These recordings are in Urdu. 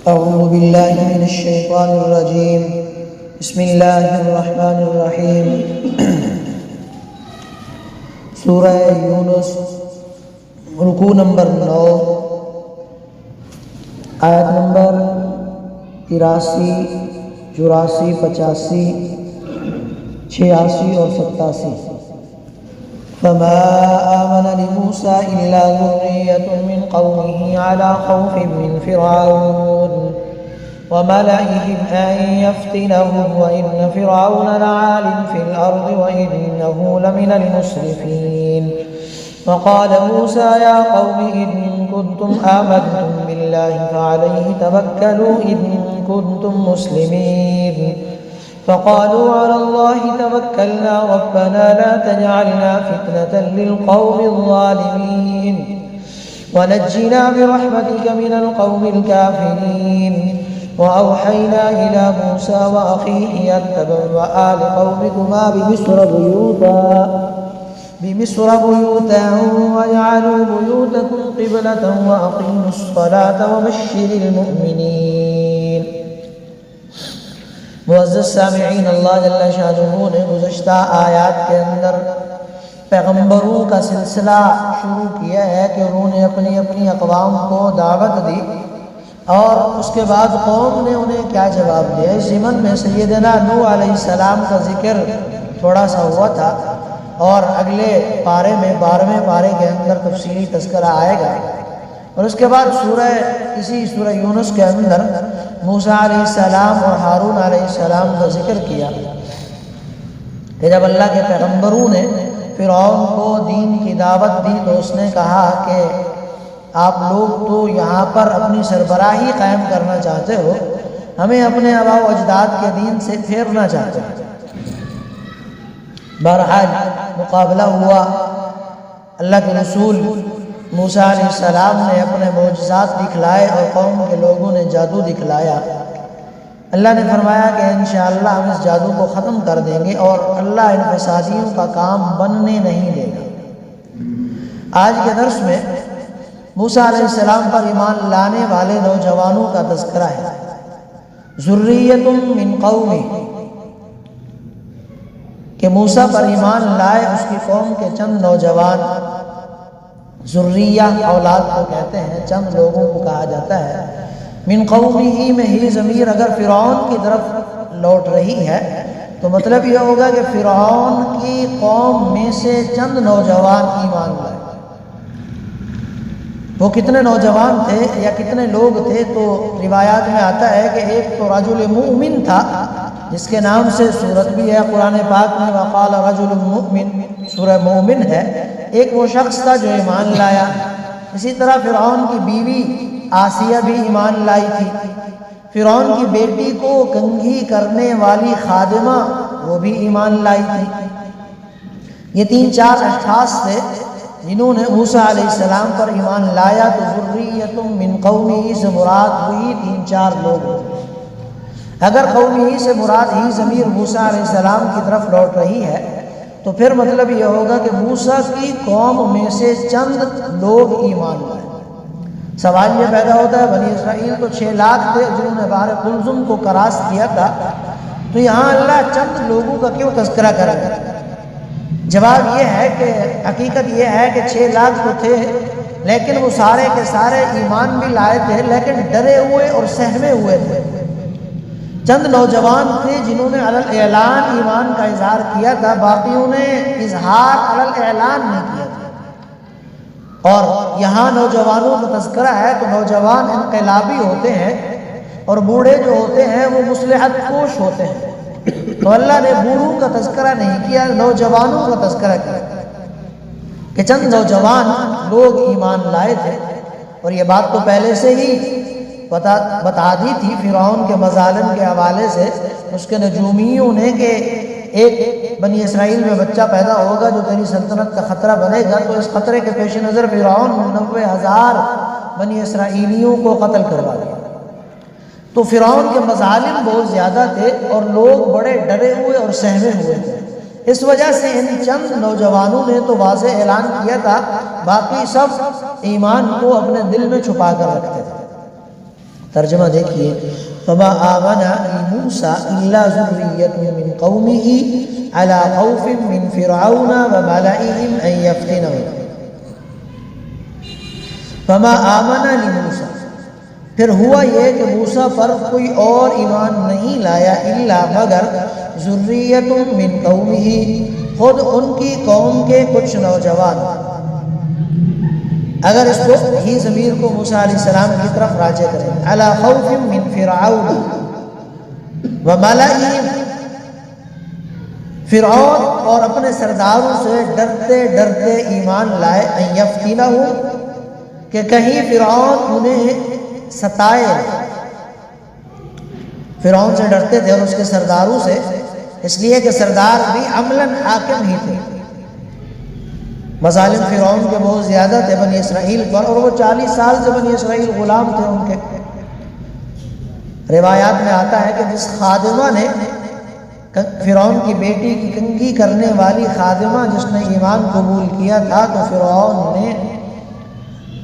أعوذ بالله من الشيطان الرجيم بسم الله الرحمن الرحیم سورہ یونس رکوع نمبر 9 آیت نمبر 83 84 85 86 اور 87 فما آمن لموسى إلا ذرية من قومه على خوف من فرعون وملئهم أن يفتنهم وإن فرعون لعال في الأرض وإنه لمن المسرفين وقال موسى يا قوم إن كنتم آمنتم بالله فعليه توكلوا إن كنتم مسلمين فقالوا على الله توكلنا ربنا لا تجعلنا فتنة للقوم الظالمين ونجنا برحمتك من القوم الكافرين وأوحينا إلى موسى وأخيه أن تبوأ لقومكما بمصر بيوتا واجعلوا بيوتكم قبلة وأقيموا الصلاة وبشر المؤمنين۔ معزز سامعین، اللہ جل شانہ نے گزشتہ آیات کے اندر پیغمبروں کا سلسلہ شروع کیا ہے کہ انہوں نے اپنی اپنی اقوام کو دعوت دی اور اس کے بعد قوم نے انہیں کیا جواب دیا۔ اس ضمن میں سیدنا نوح علیہ السلام کا ذکر تھوڑا سا ہوا تھا اور اگلے پارے میں 12ویں پارے کے اندر تفصیلی تذکرہ آئے گا، اور اس کے بعد اسی سورہ یونس کے اندر موسیٰ علیہ السلام اور ہارون علیہ السلام کا ذکر کیا کہ جب اللہ کے پیغمبروں نے فرعون کو دین کی دعوت دی تو اس نے کہا کہ آپ لوگ تو یہاں پر اپنی سربراہی قائم کرنا چاہتے ہو، ہمیں اپنے آباء و اجداد کے دین سے پھیرنا چاہتے ہو۔ بہرحال مقابلہ ہوا، اللہ کے رسول موسیٰ علیہ السلام نے اپنے معجزات دکھلائے اور قوم کے لوگوں نے جادو دکھلایا۔ اللہ نے فرمایا کہ انشاءاللہ ہم اس جادو کو ختم کر دیں گے اور اللہ ان فسادیوں کا کام بننے نہیں دے گا۔ آج کے درس میں موسیٰ علیہ السلام پر ایمان لانے والے نوجوانوں کا تذکرہ ہے۔ ذریۃ من قومی، کہ موسیٰ پر ایمان لائے اس کی قوم کے چند نوجوان، ذریہ اولاد کو کہتے ہیں، چند لوگوں کو کہا جاتا ہے۔ من قومہ میں ہی ضمیر اگر فرعون کی طرف لوٹ رہی ہے تو مطلب یہ ہوگا کہ فرعون کی قوم میں سے چند نوجوان ایمان لائے۔ وہ کتنے نوجوان تھے یا کتنے لوگ تھے تو روایات میں آتا ہے کہ ایک تو رجل مؤمن تھا جس کے نام سے سورت بھی ہے قرآن پاک میں، وقال رجل مؤمن، سورہ مومن ہے۔ ایک وہ شخص تھا جو ایمان لایا۔ اسی طرح فرعون کی بیوی آسیہ بھی ایمان لائی تھی۔ فرعون کی بیٹی کو کنگھی کرنے والی خادمہ وہ بھی ایمان لائی تھی۔ یہ 3-4 اشخاص تھے جنہوں نے موسیٰ علیہ السلام پر ایمان لایا، تو ذریۃ من قومہ سے مراد ہوئی 3-4 لوگ۔ اگر قومہ سے مراد ہی ضمیر موسیٰ علیہ السلام کی طرف لوٹ رہی ہے تو پھر مطلب یہ ہوگا کہ موسیٰ کی قوم میں سے چند لوگ ایمان لائے۔ سوال یہ پیدا ہوتا ہے بنی اسرائیل تو 6 لاکھ تھے جنہوں نے بحر قلزم کو کراس کیا تھا، تو یہاں اللہ چند لوگوں کا کیوں تذکرہ کرے گا؟ جواب یہ ہے کہ حقیقت یہ ہے کہ 6 لاکھ تو تھے لیکن وہ سارے کے سارے ایمان بھی لائے تھے لیکن ڈرے ہوئے اور سہمے ہوئے تھے۔ چند نوجوان تھے جنہوں نے علی الاعلان ایمان کا اظہار کیا تھا، باقیوں نے اظہار علی الاعلان نہیں کیا تھا۔ اور یہاں نوجوانوں کا تذکرہ ہے تو نوجوان انقلابی ہوتے ہیں اور بوڑھے جو ہوتے ہیں وہ مصلحت کوش ہوتے ہیں، تو اللہ نے بوڑھوں کا تذکرہ نہیں کیا، نوجوانوں کا تذکرہ کیا کہ چند نوجوان لوگ ایمان لائے تھے۔ اور یہ بات تو پہلے سے ہی بتا دی تھی فرعون کے مظالم کے حوالے سے اس کے نجومیوں نے کہ ایک بنی اسرائیل میں بچہ پیدا ہوگا جو تیری سلطنت کا خطرہ بنے گا، تو اس خطرے کے پیش نظر فرعون 90,000 بنی اسرائیلیوں کو قتل کروا دیا۔ تو فرعون کے مظالم بہت زیادہ تھے اور لوگ بڑے ڈرے ہوئے اور سہمے ہوئے تھے، اس وجہ سے ان چند نوجوانوں نے تو واضح اعلان کیا تھا، باقی سب ایمان کو اپنے دل میں چھپا کر رکھتے تھے۔ ترجمہ دیکھیے، فما آمن لموسیٰ الا ذریۃ من قومہ علی خوف من فرعون وملئہم ان یفتنہم۔ فما آمن لموسیٰ، پھر ہوا یہ کہ موسیٰ پر کوئی اور ایمان نہیں لایا، الا مگر ذریۃ من قومہ، خود ان کی قوم کے کچھ نوجوان۔ اگر اس کو ہی ضمیر کو موسیٰ علیہ السلام کی طرف راجع کریں، علی خوف من فرعون وملئہم، فرعون اور اپنے سرداروں سے ڈرتے ڈرتے ایمان لائے، ان یفتنہم، کہ کہیں فرعون انہیں ستائے۔ فرعون سے ڈرتے تھے اور اس کے سرداروں سے، اس لیے کہ سردار بھی عملاً حاکم ہی تھے۔ مظالم فرعون کے بہت زیادہ تھے بنی اسرائیل پر، اور وہ 40 سال سے بنی اسرائیل غلام تھے ان کے۔ روایات میں آتا ہے کہ جس خادمہ نے، فرعون کی بیٹی کی کنگھی کرنے والی خادمہ جس نے ایمان قبول کیا تھا، تو فرعون نے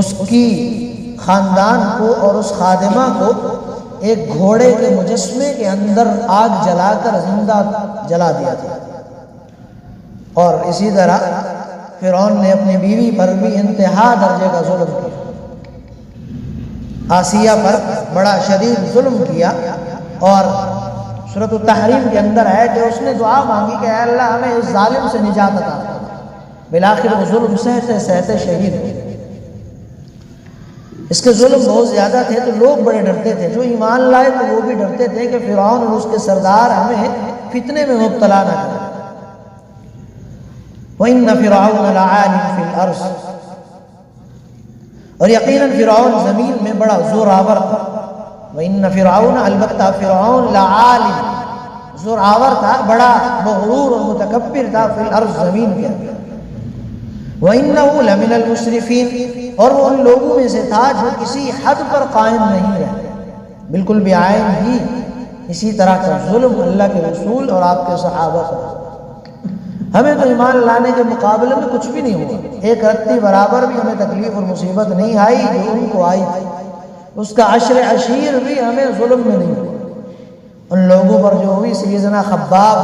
اس کی خاندان کو اور اس خادمہ کو ایک گھوڑے کے مجسمے کے اندر آگ جلا کر زندہ جلا دیا تھا۔ اور اسی طرح فرعون نے اپنی بیوی پر بھی انتہا درجے کا ظلم کیا، آسیہ پر بڑا شدید ظلم کیا۔ اور سورۃ التحریم کے اندر ہے کہ اس نے دعا مانگی کہ اے اللہ ہمیں اس ظالم سے نجات عطا فرما، بالآخر وہ ظلم سہتے سہتے شہید ہوئے۔ اس کے ظلم بہت زیادہ تھے تو لوگ بڑے ڈرتے تھے، جو ایمان لائے تو وہ بھی ڈرتے تھے کہ فرعون اور اس کے سردار ہمیں فتنے میں مبتلا نہ کریں۔ وَإِنَّ فِرْعَوْنَ لَعَالٍ فِي الْأَرْضِ، اور یقیناً فرعون زمین میں بڑا زوراور تھا۔ وَإِنَّ فِرْعَوْنَ، البتہ فرعون، لَعَالٍ، زوراور تھا، بڑا مغرور اور متکبر تھا، فی الارض، زمین کے اندر۔ وَإِنَّهُ لَمِنَ الْمُسْرِفِينَ، اور وہ ان لوگوں میں سے تھا جو کسی حد پر قائم نہیں رہے، بالکل بعین ہی اسی طرح کا ظلم اللہ کے رسول اور آپ کے صحابہ پر۔ ہمیں تو ایمان لانے کے مقابلے میں کچھ بھی نہیں ہوا، ایک رتی برابر بھی ہمیں تکلیف اور مصیبت نہیں آئی جو ان کو آئی تھی، اس کا عشر عشیر بھی ہمیں ظلم میں نہیں ہوا۔ ان لوگوں پر جو ہوئی، سیدنا خباب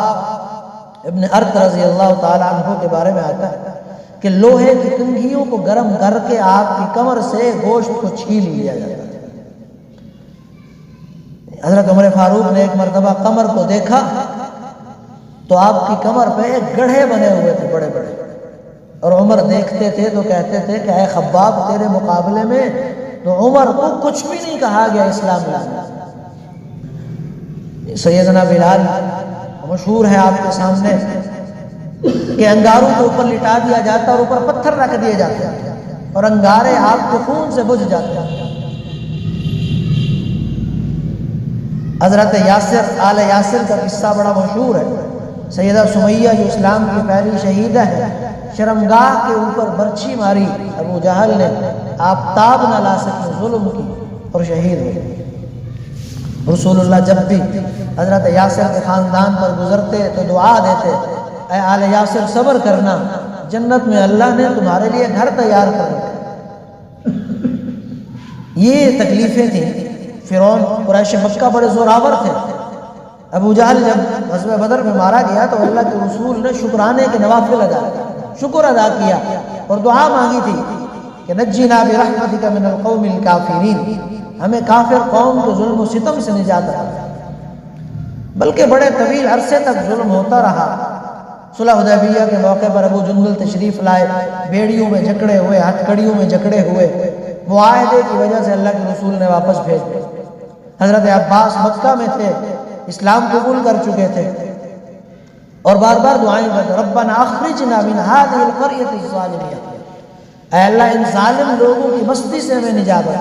ابن ارت رضی اللہ تعالیٰ عنہ کے بارے میں آتا ہے کہ لوہے کی کنگھیوں کو گرم کر کے آپ کی کمر سے گوشت کو چھیل لیا جاتا تھا۔ حضرت عمر فاروق نے ایک مرتبہ کمر کو دیکھا تو آپ کی کمر پہ گڑھے بنے ہوئے تھے بڑے بڑے، اور عمر دیکھتے تھے تو کہتے تھے کہ اے خباب، تیرے مقابلے میں تو عمر کو کچھ بھی نہیں کہا گیا اسلام لانے۔ سیدنا بلال مشہور ہے آپ کے سامنے کہ انگاروں کے اوپر لٹا دیا جاتا اور اوپر پتھر رکھ دیے جاتے اور انگارے آپ کے خون سے بجھ جاتے ہیں۔ حضرت یاسر، آل یاسر کا قصہ بڑا مشہور ہے۔ سیدہ سمیہ جو اسلام کی پہلی شہیدہ ہے، شرمگاہ کے اوپر برچھی ماری ابو جہل نے، آفتاب نہ لا سکے، ظلم کی اور شہید ہوئی۔ رسول اللہ جب بھی حضرت یاسر کے خاندان پر گزرتے تو دعا دیتے، اے آل یاسر صبر کرنا، جنت میں اللہ نے تمہارے لیے گھر تیار کر رکھا۔ یہ تکلیفیں تھیں۔ فرعون قریش مکہ بڑے زوراور تھے۔ ابو جہل جب غزوہ بدر میں مارا گیا تو اللہ کے رسول نے شکرانے کے نوافل ادا کیا، شکر ادا کیا اور دعا مانگی تھی کہ نجینا برحمتک من القوم الکافرین، ہمیں کافر قوم کے ظلم و ستم سے نجات عطا۔ بلکہ بڑے طویل عرصے تک ظلم ہوتا رہا۔ صلح حدیبیہ کے موقع پر ابو جندل تشریف لائے، بیڑیوں میں جکڑے ہوئے، ہتھ کڑیوں میں جکڑے ہوئے، معاہدے کی وجہ سے اللہ کے رسول نے واپس بھیج دیا۔ حضرت عباس مکہ میں تھے، اسلام قبول کر چکے تھے اور بار بار دعائیں کرتے، ربنا اخرجنا من هذه القرية الظالمة، اے اللہ ان ظالم لوگوں کی بستی سے ہمیں نجات دے۔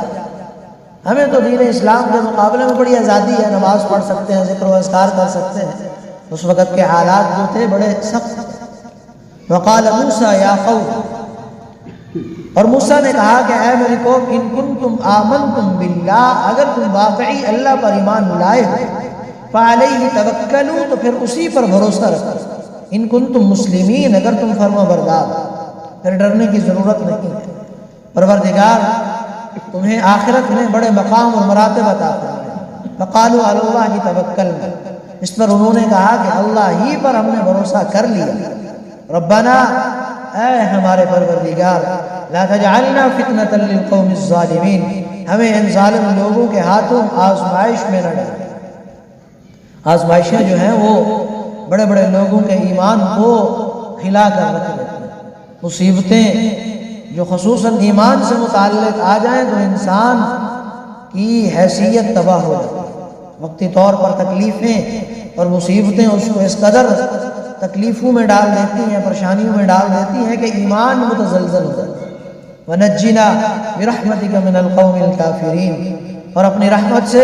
ہمیں تو دین اسلام کے مقابلے میں بڑی آزادی ہے، نماز پڑھ سکتے ہیں، ذکر و اذکار کر سکتے ہیں۔ اس وقت کے حالات جو تھے بڑے سخت۔ وقال موسیٰ یا قوم، اور موسیٰ نے کہا کہ اے میری قوم، ان کنتم آمنتم باللہ، اگر تم واقعی اللہ پر ایمان لائے ہو، فعلیہ توکلوا، تو پھر اسی پر بھروسہ رکھو، ان کنتم مسلمین، اگر تم فرما بردار، پھر ڈرنے کی ضرورت نہیں ہے۔ پروردگار تمہیں آخرت میں بڑے مقام اور مراتب عطا فرمائے۔ فقالوا علی اللہ توکلنا، اس پر انہوں نے کہا کہ اللہ ہی پر ہم نے بھروسہ کر لیا۔ ربنا، اے ہمارے پروردگار، لا تجعلنا فتنة للقوم الظالمین، ہمیں ان ظالم لوگوں کے ہاتھوں آزمائش میں نہ ڈال۔ آزمائشیں جو ہیں وہ بڑے بڑے لوگوں کے ایمان کو ہلا کر رکھ دیتی ہیں۔ مصیبتیں جو خصوصاً ایمان سے متعلق آ جائیں تو انسان کی حیثیت تباہ ہو جاتی ہے۔ وقتی طور پر تکلیفیں اور مصیبتیں اس کو اس قدر تکلیفوں میں ڈال دیتی ہیں، پریشانیوں میں ڈال دیتی ہیں کہ ایمان متزلزل ہو جاتا ہے۔ وَنَجِّنَا بِرَحْمَتِكَ مِنَ الْقَوْمِ الْكَافِرِينَ، اور اپنی رحمت سے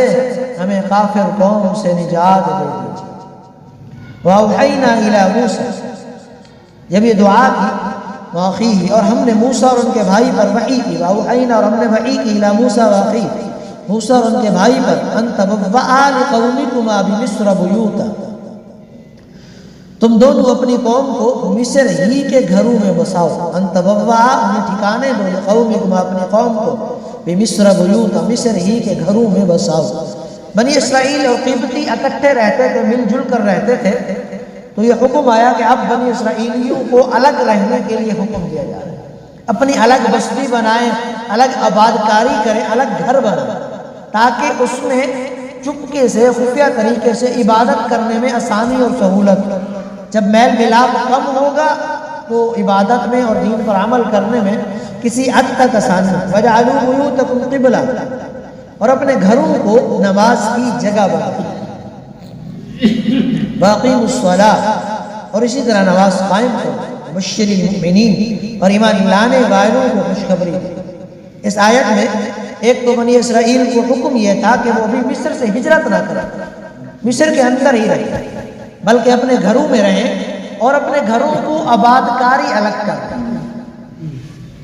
ہمیں کافر قوم سے نجات دے دیجیے۔ وَأَوْحَيْنَا إِلَى مُوسَى، جب یہ دعا کی وَأَخِيهِ، اور ہم نے موسیٰ اور ان کے بھائی پر وحی کی۔ وَأَوْحَيْنَا، اور ہم نے وحی کی إِلَى مُوسَى وَأَخِيهِ، موسیٰ اور ان کے بھائی پر، أَن تَبَوَّآ لِقَوْمِكُمَا بِمِصْرَ بُيُوتًا، تم دونوں اپنی قوم کو مصر ہی کے گھروں میں بساؤ۔ ان تبوّع، انہیں ٹھکانے دو، لقومکم، اپنی قوم کو، بمصر بیوتا، مصر ہی کے گھروں میں بساؤ۔ بنی اسرائیل اور قبطی اکٹھے رہتے تھے، مل جل کر رہتے تھے، تو یہ حکم آیا کہ اب بنی اسرائیلیوں کو الگ رہنے کے لیے حکم دیا جا رہا ہے، اپنی الگ بستی بنائیں، الگ آبادکاری کریں، الگ گھر بنائیں، تاکہ اس میں چپکے سے، خفیہ طریقے سے عبادت کرنے میں آسانی اور سہولت۔ جب میل ملاپ کم ہوگا تو عبادت میں اور دین پر عمل کرنے میں کسی حد تک آسانی۔ وَجَعَلُوا بُيُوتَكُمْ قِبْلَةً، اور اپنے گھروں کو نماز کی جگہ بنائیں۔ وَأَقِيمُوا الصَّلَاةَ، اور اسی طرح نماز قائم کرو۔ وَبَشِّرِ الْمُؤْمِنِينَ، اور ایمان لانے والوں کو خوشخبری دے۔ اس آیت میں ایک تو بنی اسرائیل کو حکم یہ تھا کہ وہ بھی مصر سے ہجرت نہ کریں، مصر کے اندر ہی رہیں، بلکہ اپنے گھروں میں رہیں اور اپنے گھروں کو آبادکاری الگ کریں۔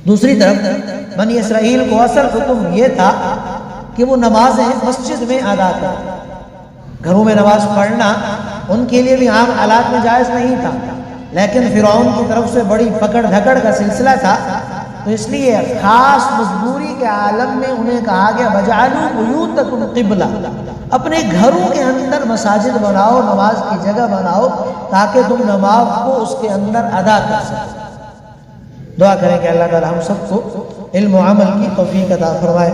دوسری طرف بنی اسرائیل کو اصل حکم یہ تھا کہ وہ نمازیں مسجد میں ادا کریں۔ گھروں میں نماز پڑھنا ان کے لیے بھی عام حالات میں جائز نہیں تھا، لیکن فرعون کی طرف سے بڑی پکڑ دھکڑ کا سلسلہ تھا، تو اس لیے خاص مجبوری کے عالم میں انہیں کہا گیا وَجَعَلُوا بُيُوتَكُمْ قِبْلَةً، اپنے گھروں کے اندر مساجد بناؤ، نماز کی جگہ بناؤ، تاکہ تم نماز کو اس کے اندر ادا کر سکو۔ دعا کریں کہ اللہ تعالی ہم سب کو علم و عمل کی توفیق عطا فرمائے۔